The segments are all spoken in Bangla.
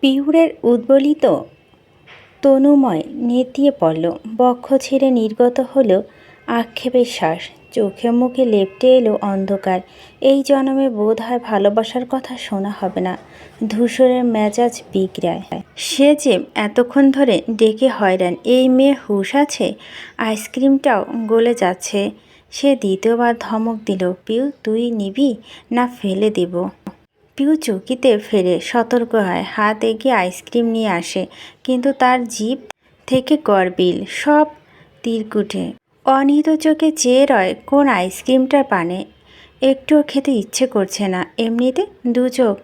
পিহুরের উদ্বেলিত তনুময় নেতিয়ে পড়ল, বক্ষ ছেড়ে নির্গত হলো আক্ষেপের শ্বাস, চোখে মুখে লেপ্টে এলো অন্ধকার। এই জন্মে বোধ হয় ভালোবাসার কথা শোনা হবে না। ধূসরের মেজাজ বিগড়ায়। সে যে এতক্ষণ ধরে ডেকে হয়রান, এই মেয়ে হুঁশ আছে? আইসক্রিমটাও গলে যাচ্ছে। সে দ্বিতীয়বার ধমক দিল, পিউ তুই নিবি না ফেলে দেব? পিউ চকিতে ফেরে সতর্ক হয়, হাত এগিয়ে আইসক্রিম নিয়ে আসে, কিন্তু তার জিভ থেকে গরবিল সব তিরকুটে। অনিহিত চোখে চেয়ে রয় কোন আইসক্রিমটার পানে। একটুও খেতে ইচ্ছে করছে না। এমনিতে দু চোখ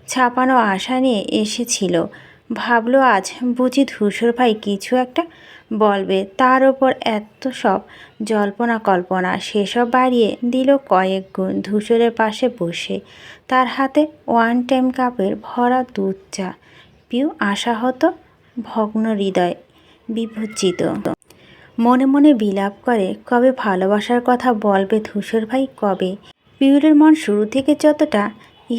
ছাপানো আশা নিয়ে এসেছিল, ভাবলো আজ বুঝি ধূসর ভাই কিছু একটা বলবে। তার ওপর এত সব জল্পনা কল্পনা, সেসব বাড়িয়ে দিল কয়েক গুণ। ধূসরের পাশে বসে তার হাতে ওয়ান টাইম কাপের ভরা দুধ চা। পিউ আশাহত, ভগ্ন হৃদয়, বিভজ্জিত মনে মনে বিলাপ করে, কবে ভালোবাসার কথা বলবে ধূসর ভাই, কবে? পিউরের মন শুরু থেকে যতটা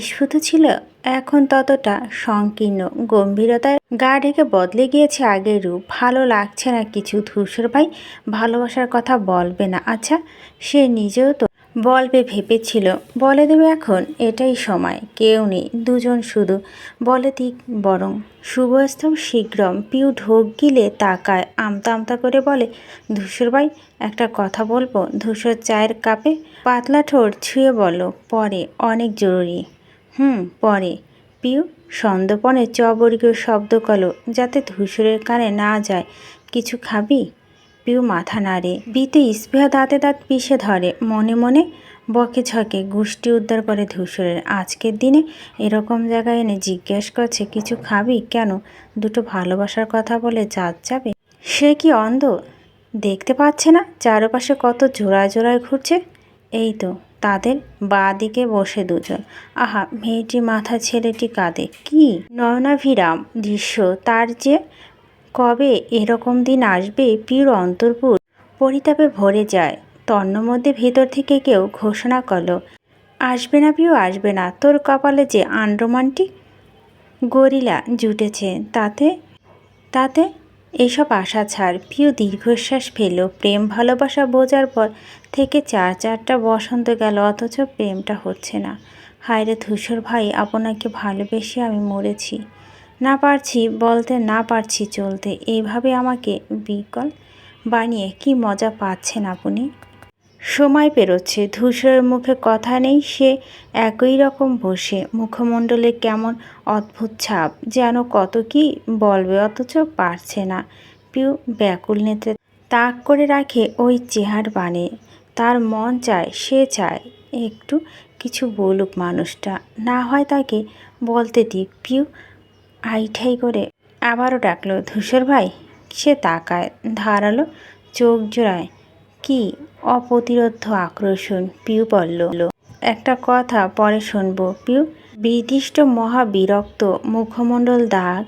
স্ফুট ছিল, এখন ততটা সংকীর্ণ। গম্ভীরতায় গা ঢেকে বদলে গিয়েছে আগের রূপ। ভালো লাগছে না কিছু। ধূসর ভাই ভালোবাসার কথা বলবে না? আচ্ছা, সে নিজেও তো বলবে ভেবেছিল। বলে দেবে এখন, এটাই সময়। কেউ নেই, দুজন শুধু। বলে দিক বরং। শুভস্তম শীঘ্রম। পিউ ঢোক গিলে তাকায়, আমতা আমতা করে বলে, ধূসর ভাই একটা কথা বলবো? ধূসর চায়ের কাপে পাতলা ঠোঁট ছুঁয়ে বলল, পরে, অনেক জরুরি। পরে। পিউ সন্দর্পণে চবর্গীয় শব্দ করল, যাতে ধূসরের কানে না যায়। কিছু খাবি? পিউ মাথা নাড়ে। বিতে স্পৃহা দাঁতে দাঁত পিষে ধরে। মনে মনে বকে ঝকে গোষ্ঠী উদ্ধার করে ধূসরের। আজকের দিনে এরকম জায়গায় এনে জিজ্ঞেস করছে কিছু খাবি? কেন? দুটো ভালোবাসার কথা বলে জাত যাবে? সে কি অন্ধ? দেখতে পাচ্ছে না চারপাশে কত জোড়ায় জোড়ায় ঘুরছে? এই তো তাদের বাঁ দিকে বসে দুজন। আহা, মেয়েটি মাথা, ছেলেটি কাঁদে। কি নয়নাভিরাম দৃশ্য! তার যে কবে এরকম দিন আসবে? পিউর অন্তর্পুর পরিতাপে ভরে যায়। তন্মধ্যে ভেতর থেকে কেউ ঘোষণা করল, আসবে না পিউ, আসবে না। তোর কপালে যে আনরোমান্টিক গরিলা জুটেছে, তাতে তাতে এসব আশা ছাড়। পিউ দীর্ঘশ্বাস ফেলল। প্রেম ভালোবাসা বোঝার পর থেকে চারটা বসন্ত গেল, অথচ প্রেমটা হচ্ছে না। হায় রে ধূসর ভাই, আপনাকে ভালোবেসে আমি মরেছি। না পারছি বলতে, না পারছি চলতে। এইভাবে আমাকে বিকল বানিয়ে কি মজা পাচ্ছেন আপনি? সময় পেরোচ্ছে, ধূসরের মুখে কথা নেই। সে একই রকম বসে, মুখমণ্ডলে কেমন অদ্ভুত ছাপ, যেন কত কি বলবে অথচ পারছে না। পিউ ব্যাকুল নেত্রে তাক করে রাখে ওই চেহার বানে। তার মন চায়, সে চায় একটু কিছু বলুক মানুষটা, না হয় তাকে বলতে দিক। পিউ আইঠাই করে আবারও ডাকলো, ধূসর ভাই। সে তাকায়, ধারালো চোখ জোড়ায় কি অপ্রতিরোধ্য আকর্ষণ। পিউ বলল, একটা কথা পরে শুনবো। পিউ বিদিষ্ট মহাবিরক্ত, মুখমণ্ডল দাগ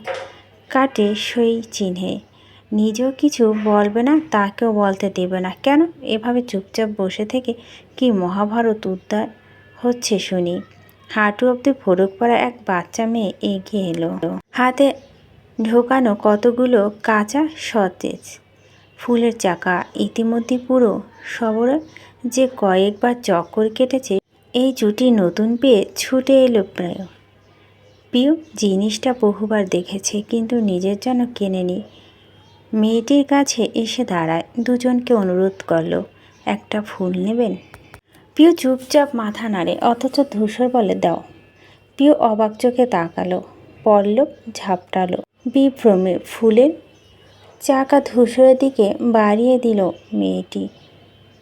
কাটে সই চিহ্নে। নিজেও কিছু বলবে না, তাকেও বলতে দেবে না। কেন? এভাবে চুপচাপ বসে থেকে কি মহাভারত উদ্ধার হচ্ছে শুনি? হাঁটু অব্দি ফরক পরা এক বাচ্চা মেয়ে এগিয়ে এলো, হাতে ঢোকানো কতগুলো কাঁচা সতেজ ফুলের চাকা। ইতিমধ্যে পুরো শহরে যে কয়েকবার চক্কর কেটেছে এই জুটি, নতুন পেয়ে ছুটে এলো প্রায়। পিউ জিনিসটা বহুবার দেখেছে, কিন্তু নিজের জন্য কেনেনি। মেয়েটির কাছে এসে দাঁড়ায়, দুজনকে অনুরোধ করলো, একটা ফুল নেবেন? পিউ চুপচাপ মাথা নাড়ে, অথচ ধূসর বলে, দাও। পিউ অবাক চোখে তাকালো, পল্লব ঝাপটালো বিভ্রমে। ফুলের চাকা ধূসরের দিকে বাড়িয়ে দিল মেয়েটি।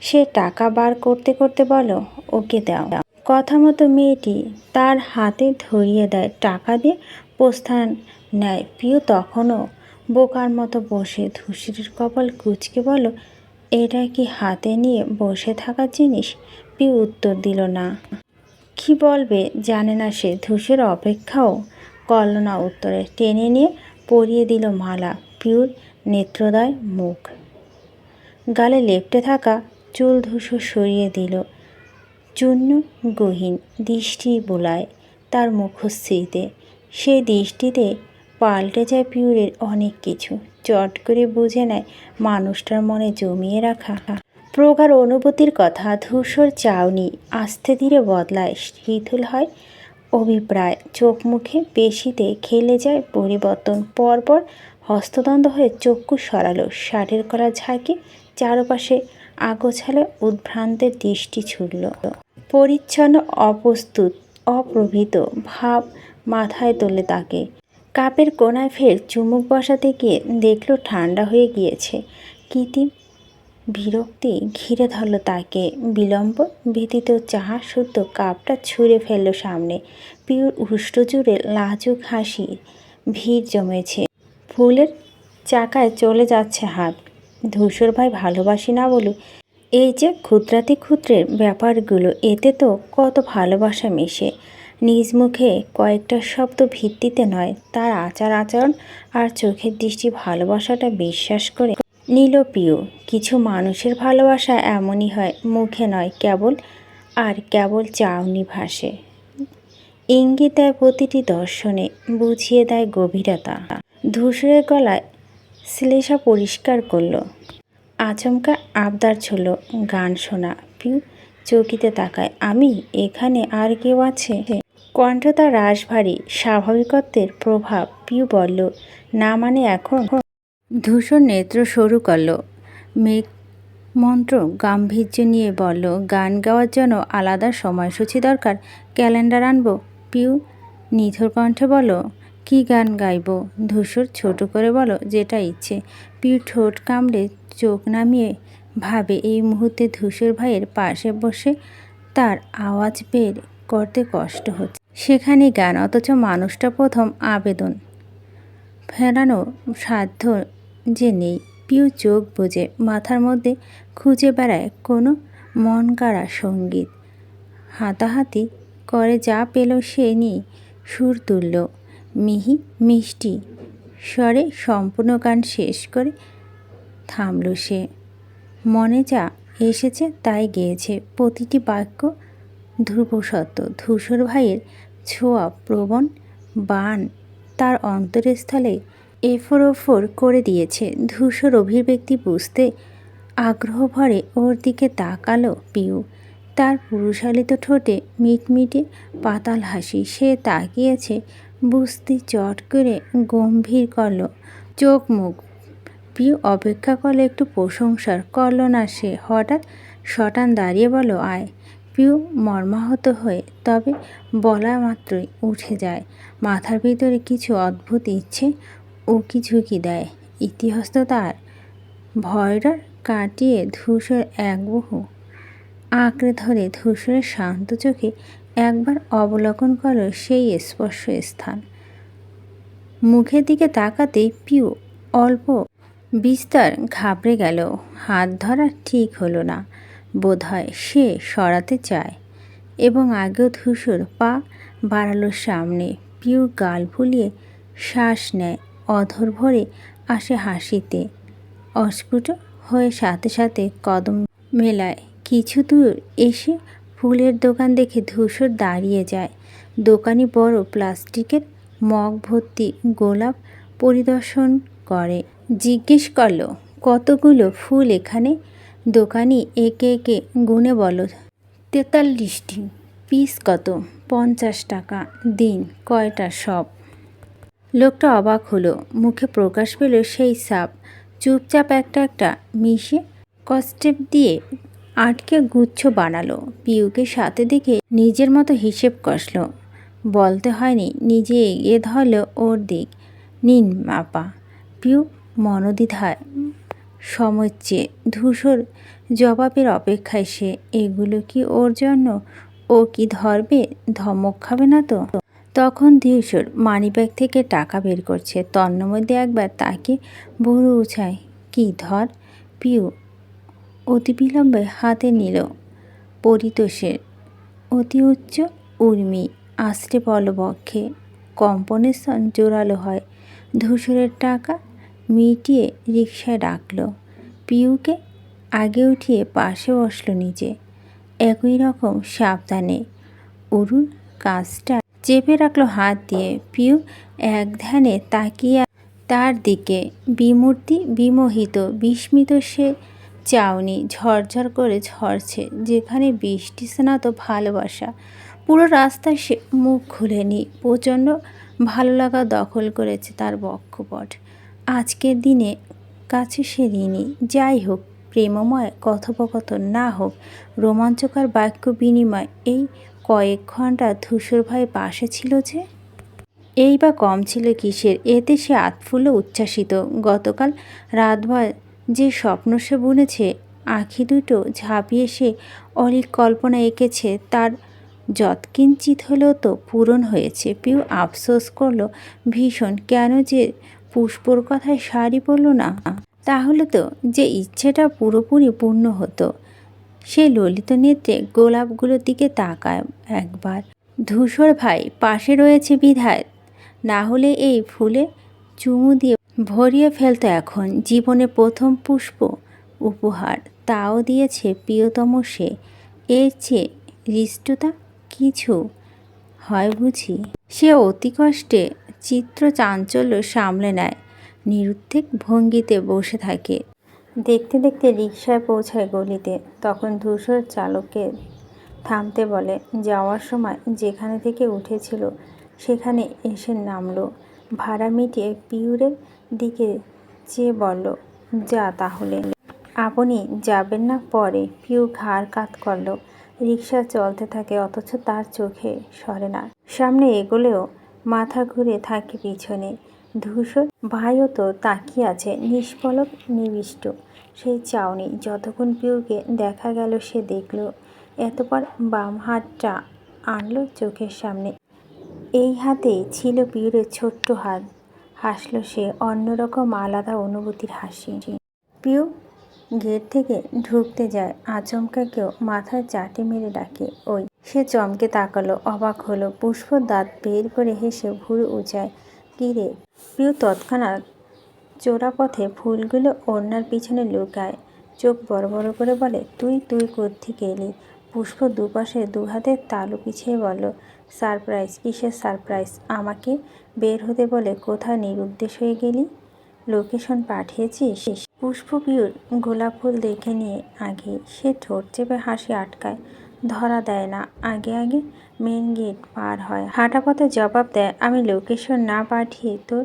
সে টাকা বার করতে করতে বলল, ওকে দাও। কথা মতো মেয়েটি তার হাতে ধরিয়ে দেয়। টাকা দিয়ে প্রস্থান নেয়। পিউ তখনও বোকার মতো বসে। ধূসরের কপাল কুঁচকে বলল, এটা কি হাতে নিয়ে বসে থাকার জিনিস? পিউ উত্তর দিল না। কি বলবে জানে না সে। ধূসর অপেক্ষাও করল না উত্তরে। টেনে নিয়ে পরিয়ে দিল মালা। পিউর নেত্রোদয় মুখ, গালে লেপ্টে থাকা চুল ধূসর সরিয়ে দিল। চূর্ণ গহীন দৃষ্টি বোলায় তার মুখশ্রীতে। সেই দৃষ্টিতে পাল্টে যায় পিউরের অনেক কিছু। চট করে বুঝে নেয় মানুষটার মনে জমিয়ে রাখা প্রগাঢ় অনুভূতির কথা। ধূসর চাউনি আস্তে ধীরে বদলায়, শিথিল হয় অভিপ্রায়, চোখ মুখে পেশিতে খেলে যায় পরিবর্তন। পরপর হস্তদ্বন্দ্ব হয়ে চক্ষু সরালো, শার্টের কলার ঝাঁকে চারপাশে আগোছালো উদ্ভ্রান্তের দৃষ্টি ছুড়ল। পরিচ্ছন্ন, অপ্রস্তুত, অপ্রভৃত ভাব মাথায় তোলে তাকে। কাপের কোনায় ফের চুমুক বসাতে গিয়ে দেখল ঠান্ডা হয়ে গিয়েছে। কৃত্রিম বিরক্তি ঘিরে ধরল তাকে। বিলম্ব ব্যতীত চাহা শুদ্ধ কাপটা ছুঁড়ে ফেলল সামনে। পিউর উষ্ট জুড়ে লাজুক হাসি ভিড় জমেছে। ফুলের চাকায় চলে যাচ্ছে হাত। ধূসর ভাই ভালোবাসি না বলুক, এই যে ক্ষুদ্রাতি ক্ষুদ্রের ব্যাপারগুলো, এতে তো কত ভালোবাসা মেশে। নিজ মুখে কয়েকটা শব্দ ভিত্তিতে নয়, তার আচার আচরণ আর চোখের দৃষ্টি ভালোবাসাটা বিশ্বাস করে নিল পিউ। কিছু মানুষের ভালোবাসা এমনই হয়, মুখে নয়, কেবল আর কেবল চাউনি ভাসে, ইঙ্গিত দেয় প্রতিটি দর্শনে, বুঝিয়ে দেয় গভীরতা। ধূসরের গলায় শ্লেষা পরিষ্কার করল। আচমকা আবদার ছিল গান শোনা। পিউ চকিতে তাকায়। আমি এখানে, আর কেউ আছে? কণ্ঠ তার রাশভারী, স্বাভাবিকত্বের প্রভাব। পিউ বলল, না মানে এখন? ধূসর নেত্র সরু করল, মেঘ মন্ত্র গাম্ভীর্য নিয়ে বলল, গান গাওয়ার জন্য আলাদা সময়সূচি দরকার, ক্যালেন্ডার আনবো? পিউ নিথর কণ্ঠে বলল, কি গান গাইব? ধূসর ছোট করে বলো, যেটা ইচ্ছে। পিউ ঠোঁট কামড়ে চোখ নামিয়ে ভাবে এই মুহূর্তে ধূসর ভাইয়ের পাশে বসে তার আওয়াজ বের করতে কষ্ট হচ্ছে। সেখানে গান, অথচ মানুষটা প্রথম আবেদন ফেরানো সাধ্য যে নেই। পিউ চোখ বুজে মাথার মধ্যে খুঁজে বেড়ায় কোনো মন কাড়া সঙ্গীত। হাতাহাতি করে যা পেল সে নিয়ে সুর তুলল মিহি মিষ্টি স্বরে। সম্পূর্ণ গান শেষ করে থামল সে। মনে যা এসেছে তাই গেয়েছে, প্রতিটি বাক্য ধ্রুবসত্য। ধূসর ভাইয়ের ছোঁয়া প্রবণ বান তার অন্তরস্থলে এফোর ওফোর করে দিয়েছে। ধূসর অভিব্যক্তি বুঝতে আগ্রহ ভরে ওর দিকে তাকালো পিউ। তার পুরুষালিত ঠোঁটে মিটমিটে পাতাল হাসি। সে তাকিয়েছে বুঝতে চট করে গম্ভীর করল চোখ মুখ। পিউ অপেক্ষা করলো একটু প্রশংসার, করল না সে। হঠাৎ শটান দাঁড়িয়ে বলল, আয়। পিউ মর্মাহত হয়ে তবে বলা মাত্রই উঠে যায়। মাথার ভিতরে কিছু অদ্ভুত ইচ্ছে উকি ঝুঁকি দেয়। ইতিহাস তার ভয়ডর কাটিয়ে ধূসর একবহু আঁকড়ে ধরে। ধূসরের শান্ত চোখে একবার অবলোকন করল সেই স্পর্শ স্থান। মুখের দিকে তাকাতেই পিউ অল্প বিস্তর ঘাবড়ে গেল। হাত ধরা ঠিক হলো না বোধহয়। সে সরাতে চায় এবং আগেও ধূসর পা বাড়ালো সামনে। পিউ গাল ফুলিয়ে শ্বাস নেয়, অধর ভরে আসে হাসিতে। অস্ফুট হয়ে সাথে সাথে কদম মেলায়। কিছু দূর এসে ফুলের দোকান দেখে ধূসর দাঁড়িয়ে যায়। দোকানি বড় প্লাস্টিকের মগ ভর্তি গোলাপ পরিদর্শন করে। জিজ্ঞেস করল, কতগুলো ফুল এখানে? দোকানি একে একে গুনে বলল, 43টি। পিস কত? 50 টাকা। দিন কয়টা? সব। লোকটা অবাক হলো, মুখে প্রকাশ পেল সেই সাপ। চুপচাপ একটা একটা মিশে কস্টেপ দিয়ে আটকে গুচ্ছ বানালো। পিউকে সাথে দেখে নিজের মতো হিসেব কষল। বলতে হয়নি, নিজে এগিয়ে ধরল ওর দিক। নিন মাপা। পিউ মনোদ্বিধায় সময় চেয়ে ধূসর জবাবের অপেক্ষায় সে। এগুলো কি ওর জন্য? ও কি ধরবে? ধমক খাবে না তো? তখন ধূসর মানিব্যাগ থেকে টাকা বের করছে। তন্মধ্যে একবার তাকে ভুরু উঁচায়, কি ধর। পিউ অতি বিলম্বে হাতে নিল পরিতোষের অতি উচ্চ উর্মি। আস্তে বল বক্ষে কম্পনের স্তন জোরালো হয়। ধূসরের টাকা মিটিয়ে রিকশায় ডাকল। পিউকে আগে উঠিয়ে পাশে বসল নিজে। একই রকম সাবধানে উরুর কাজটা চেপে রাখলো হাত দিয়ে। পিউ এক ধ্যানে তাকিয়ে তার দিকে, বিমূর্তি, বিমোহিত, বিস্মিত। সে চাউনি ঝরঝর করে ঝরছে, যেখানে বৃষ্টি স্নাত ভালোবাসা। পুরো রাস্তায় সে মুখ খুলেনি। প্রচণ্ড ভালো লাগা দখল করেছে তার বক্ষপট। আজকের দিনে কাছে সে ঋণী। যাই হোক, প্রেমময় কথোপকথন না হোক, রোমাঞ্চকর বাক্য বিনিময়, এই কয়েক ঘন্টা ধূসর ভাই পাশে ছিল যে, এই বা কম ছিল কিসের? এতে সে আতফুল্ল উচ্ছ্বাসিত। গতকাল রাতভর যে স্বপ্ন সে বুনেছে, আঁখি দুটো ঝাঁপিয়ে সে অলীক কল্পনা এঁকেছে, তার যৎকিঞ্চিত হলেও তো পূরণ হয়েছে। পিউ আফসোস করলো ভীষণ, কেন যে পুষ্পর কথায় শাড়ি পরল না। তাহলে তো যে ইচ্ছেটা পুরোপুরি পূর্ণ হতো। সে ললিত নেত্রে গোলাপগুলোর দিকে তাকায় একবার। ধূসর ভাই পাশে রয়েছে বিধায়, না হলে এই ফুলে চুমু দিয়ে ভরিয়ে ফেলতো এখন জীবনে প্রথম পুষ্প উপহার। তাও দিয়েছে প্রিয়তম সে। এর চেয়ে হৃষ্টতা কিছু হয় বুঝি? সে অতি কষ্টে চিত্র চাঞ্চল্য সামলে নেয়, নিরুদ্বেগ ভঙ্গিতে বসে থাকে। দেখতে দেখতে রিকশায় পৌঁছায় গলিতে। তখন ধূসর চালককে থামতে বলে। যাওয়ার সময় যেখানে থেকে উঠেছিল সেখানে এসে নামলো। ভাড়া মিটিয়ে পিউরের দিকে চেয়ে বলল, যা তাহলে। আপনি যাবেন না পরে? পিউ ঘাড় কাত করল। রিকশা চলতে থাকে, অথচ তার চোখে সরে না। সামনে এগোলেও মাথা ঘুরে থাকে পিছনে। ধূসর ভাইও তো তাকিয়ে আছে, নিষ্পলক নিবিষ্ট সেই চাউনি। যতক্ষণ পিউকে দেখা গেল সে দেখল, এতপর বাম হাতটা আনলো চোখের সামনে। এই হাতেই ছিল পিউরের ছোট্ট হাত। হাসল সে, অন্যরকম আলাদা অনুভূতির হাসি। পিউ গেট থেকে ঢুকতে যায়, আচমকা কেউ মাথায় চাটি মেরে ডাকে, ওই। সে চমকে তাকালো, অবাক হলো। পুষ্প দাঁত বের করে হেসে ভুরু উঁচায়। কী রে? পিউ তৎক্ষণাৎ চোরাপথে ফুলগুলো ওড়নার পিছনে লুকায়। চোখ বড় বড় করে বলে, তুই তুই কোত্থেকে এলি? পুষ্প দুপাশে দুহাতের তালু পিছিয়ে বলল, সারপ্রাইজ। কিসের সারপ্রাইজ? আমাকে বের হতে বলে কোথায় নিরুদ্দেশ হয়ে গেলি? লোকেশন পাঠিয়েছিস? পুষ্প পিউর গোলাপ ফুল দেখে নিয়ে আগে। সে ঠোঁট চেপে হাসি আটকায়, ধরা দেয় না। আগে আগে মেন গেট পার হয়। হাঁটা পথে জবাব দেয়, আমি লোকেশন না পাঠিয়ে তোর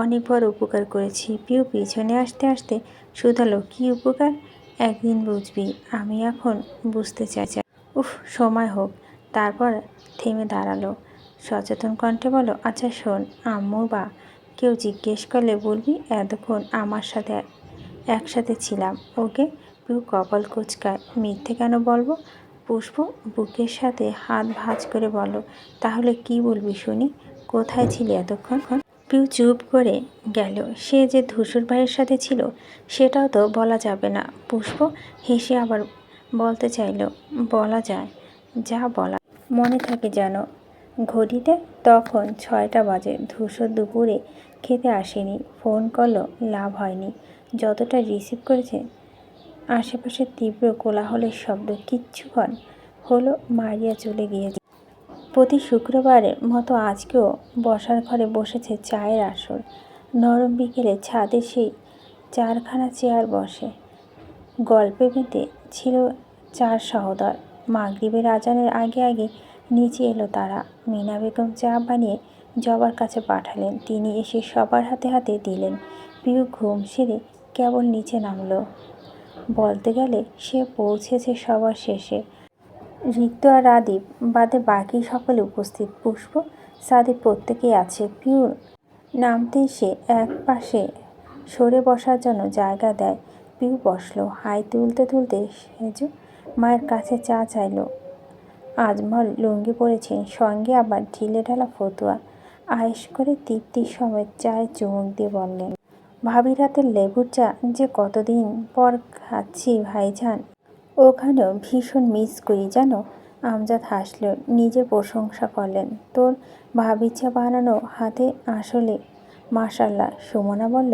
অনেক বড় উপকার করেছি। পিউ পিছনে আসতে আসতে শুধালো, কী উপকার? একদিন বুঝবি। আমি এখন বুঝতে চাই। উফ, সময় হোক। তারপর থেমে দাঁড়ালো, সচেতন কণ্ঠে বলল, আচ্ছা শোন, আম্মু বা কেউ জিজ্ঞেস করলে বলবি এতক্ষণ আমার সাথে একসাথে ছিলাম, ওকে? পিউ কপাল কুঁচকায়, মিথ্যে কেন বলবো? পুষ্প বুকের সাথে হাত ভাঁজ করে বলল, তাহলে কি বলবি শুনি? কোথায় ছিলি এতক্ষণ? পিউ চুপ করে গেল। সে যে ধূসর ভাইয়ের সাথে ছিল সেটাও তো বলা যাবে না। পুষ্প হেসে আবার বলতে চাইল, বলা যায়, যা বলা মনে থাকে যেন। ঘড়িতে তখন 6টা বাজে। ধূসর দুপুরে খেতে আসেনি, ফোন করলো, লাভ হয়নি। যতটা রিসিভ করেছে আশেপাশে তীব্র কোলাহলের শব্দ। কিচ্ছুক্ষণ হলো মারিয়া চলে গিয়েছে। প্রতি শুক্রবারের মতো আজকেও বসার ঘরে বসেছে চায়ের আসর। নরম বিকেলে ছাদে সেই 4খানা চেয়ার বসে। গল্পে মেতে ছিল 4 সহোদর। মাগরিবের আজানের আগে আগে নিচে এলো তারা। মিনা বেগম চা বানিয়ে জবার কাছে পাঠালেন, তিনি এসে সবার হাতে হাতে দিলেন। পিউ ঘুম সেরে কেবল নিচে নামলো। বলতে গেলে সে পৌঁছেছে সবার শেষে। রিক্ত আর রাদীপ বাদে বাকি সকলে উপস্থিত। পুষ্প, সাদিক প্রত্যেকেই আছে। পিউর নামতেই সে এক পাশে সরে বসার জন্য জায়গা দেয়। পিউ বসলো। হাই তুলতে তুলতে সেজো মায়ের কাছে চা চাইল। আজমল লুঙ্গি পরেছেন, সঙ্গে আবার ঢিলে ঢালা ফতুয়া। আয়েশ করে তৃপ্তির সমেত চায়ে চুমুক দিয়ে বললেন, ভাবির হাতের লেবুর চা যে কতদিন পর খাচ্ছি ভাইজান। ওখানেও ভীষণ মিস করি জানো। আমজাদ হাসল, নিজে প্রশংসা করলেন, তোর ভাবির চা বানানো হাতে আসলে মাশাল্লাহ। সুমনা বলল,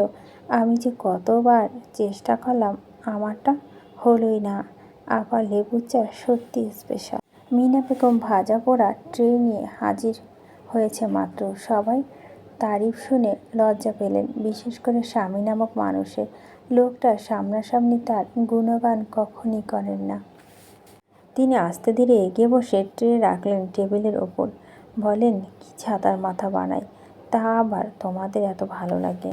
আমি যে কতবার চেষ্টা করলাম, আমারটা হলোই না। আবার লেবুর চা সত্যি স্পেশাল। মিনা বেগম ভাজা পোড়া ট্রে নিয়ে হাজির হয়েছে মাত্র। সবাই তারিফ শুনে লজ্জা পেলেন, বিশেষ করে স্বামী নামক মানুষের। লোকটা সামনাসামনি তার গুণগান কখনই করেন না। তিনি আস্তে ধীরে এগিয়ে বসে ট্রে রাখলেন টেবিলের ওপর। বলেন, কি ছাতার মাথা বানাই, তা আবার তোমাদের এত ভালো লাগে?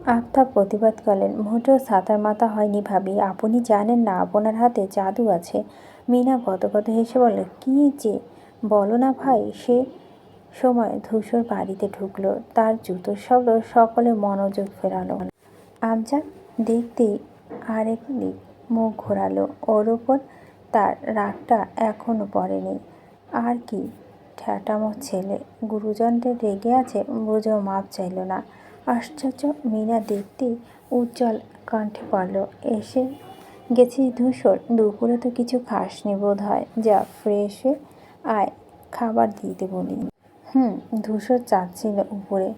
আফতাব প্রতিবাদ করলেন, মোটেও ছাতার মাথা হয়নি ভাবি, আপনি জানেন না আপনার হাতে জাদু আছে। মিনা গদগদ হেসে বলল, কি যে বলো না ভাই। সে সময় ধূসর বাড়িতে ঢুকলো। তার জুতোর শব্দ সকলে মনোযোগ ফেরালো। আমজাদ দেখতেই আরেক দিক মুখ ঘোরালো। ওর ওপর তার রাগটা এখনো পড়েনি। আর কি ঠ্যাটামো ছেলে, গুরুজনদের রেগে আছে বুঝেও মাপ চাইল না। আশ্চর্য, মিনা দেখতেই উজ্জ্বল কণ্ঠে পড়ল, এসে গেছিস ধূসর? দুপুরে তো কিছু খাসনি বোধ হয়, যা ফ্রেশ হয়ে আয়, খাবার দিতে বলি। ধূসর চাচ্ছিল উপরে।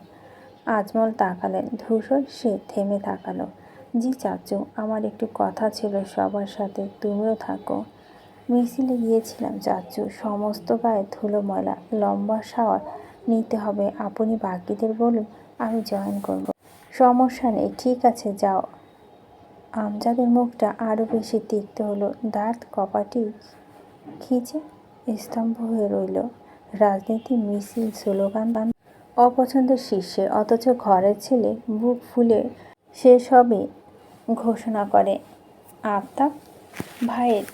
আজমল তাকালেন। ধূসর সে থেমে তাকালো। জি চাচু, আমার একটু কথা ছিল সবার সাথে, তুমিও থাকো। মিছিলে গিয়েছিলাম চাচু, সমস্ত গায়ে ধুলো ময়লা, লম্বা শাওয়ার নিতে হবে। আপনি বাকিদের বলুন আমি জয়েন করব। সমস্যা নেই, ঠিক আছে যাও। আমজাদের মুখটা আরও বেশি তিক্ত হলো। দাঁত কপাটি খিচে স্তম্ভ হয়ে রইল। রাজনীতি মিছিল, স্লোগান, অপছন্দের শীর্ষে, অথচ ঘরের ছেলে বুক ফুলে সেসবই ঘোষণা করে। আফতাব ভাইয়ের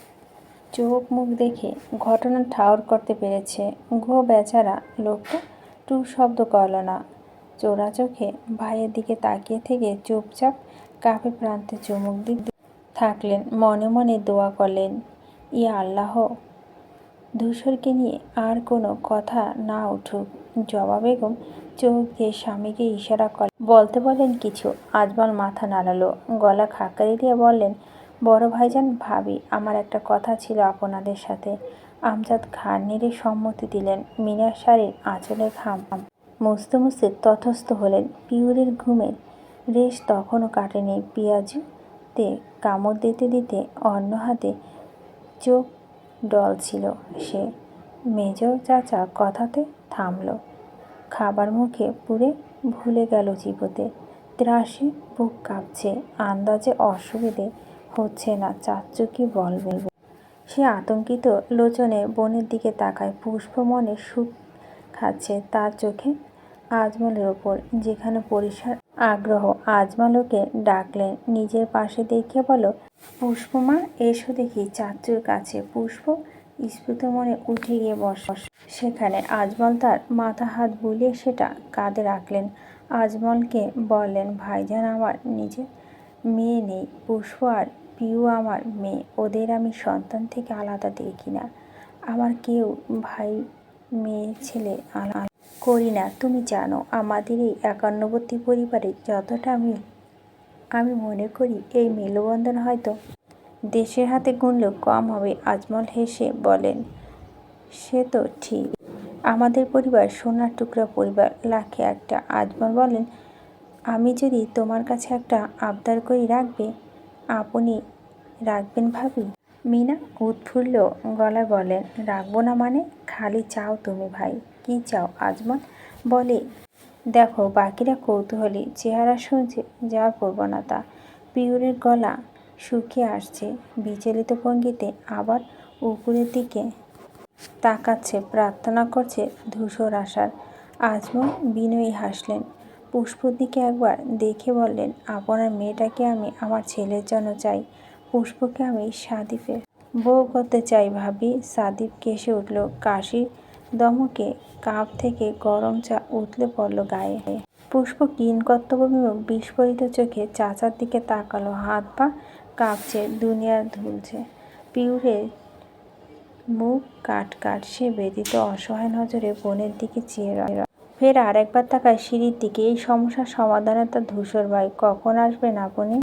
চোখ মুখ দেখে ঘটনা ঠাউর করতে পেরেছে। বেচারা লোকটা টু শব্দ করল না। চোরা চোখে ভাইয়ের দিকে তাকিয়ে থেকে চুপচাপ কাপে প্রান্তে চুমুক দিতে থাকলেন। মনে মনে দোয়া করলেন, ইয়া আল্লাহ, ধূসরকে নিয়ে আর কোনো কথা না উঠুক। জবা বেগম চোখ দিয়ে স্বামীকে ইশারা করে বলতে বলেন কিছু। আজমল মাথা নাড়ালো, গলা খাকারি দিয়ে বললেন, বড় ভাইজান, ভাবি, আমার একটা কথা ছিল আপনাদের সাথে। আমজাদ ঘাড় নেড়ে সম্মতি দিলেন। মিনার শাড়ির আঁচলে ঘাম মুছতে মুছতে তথস্থ হলেন। পিউরের ঘুমের রেশ তখনও কাটেনি। পেঁয়াজুতে কামড় দিতে দিতে অন্য হাতে চোখ ডলছিল সে। মেজ চাচা কথাতে থামল। খাবার মুখে পুরে ভুলে গেল চিবোতে। ত্রাসে বুক কাঁপছে, আন্দাজে অসুবিধে হচ্ছে না চাচ্চু কি বলবে। সে আতঙ্কিত লোচনে বোনের দিকে তাকায়। পুষ্প মনে সুখ খাচ্ছে তার চোখে আজমলের ওপর, যেখানে পরিষ্কার আগ্রহ। আজমলকে ডাকলেন নিজের পাশে দেখিয়ে বলল, পুষ্পমা এসো দেখি চাচ্চুর কাছে। পুষ্প স্ফুত মনে উঠে গিয়ে সেখানে। আজমল তার মাথা হাত বুলিয়ে সেটা কাঁধে রাখলেন। আজমলকে বললেন, ভাইজান, আমার নিজের মেয়ে নেই। পুষ্প আর পিউ আমার মেয়ে, ওদের আমি সন্তান থেকে আলাদা দেখি না। আমার কেউ ভাই মেয়ে ছেলে আলাদা করি না। তুমি জানো আমাদের এই একান্নবর্তী পরিবারে যতটা আমি মনে করি এই মেলবন্ধন হয়তো দেশের হাতে গুনলেও কম হবে। আজমল হেসে বলেন, সে তো ঠিক, আমাদের পরিবার সোনার টুকরা পরিবার, লাখে একটা। আজমল বলেন, আমি যদি তোমার কাছে একটা আবদার করি রাখবে? আপনি রাখবেন ভাবি? মিনা উৎফুল্ল গলায় বলেন, রাখবো না মানে? খালি চাও তুমি ভাই। কি চাও? আজমল বলে, দেখো বাকিরা কৌতূহলী চেহারা শুনছে যাওয়ার প্রবণতা। পিউরের গলা শুকিয়ে আসছে, বিচলিত ভঙ্গিতে আবার উপরের দিকে তাকাচ্ছে, প্রার্থনা করছে ধূসর আশার। আজমল বিনয়ী হাসলেন। পুষ্পর দিকে একবার দেখে বললেন, আপনার মেয়েটাকে আমি আমার ছেলের জন্য চাই। পুষ্পকে আমি সাদিফের বউ করতে চাই ভাবি। সাদিফ কেসে উঠল। কাশির দমকে কাপ থেকে গরম চা উতলে পড়ল গায়ে। পুষ্প কিংকর্তব্যবিমুখ বিস্ফোরিত চোখে চাচার দিকে তাকালো। হাত পা কাঁপছে, দুনিয়া দুলছে। পিউরের মুখ কাট। সে ব্যতীত অসহায় নজরে বোনের দিকে চেয়ে রয়। ফের আরেকবার তাকায় সিঁড়ির দিকে। এই সমস্যার সমাধানে তার ধূসর ভাই। কখন আসবেন আপনি?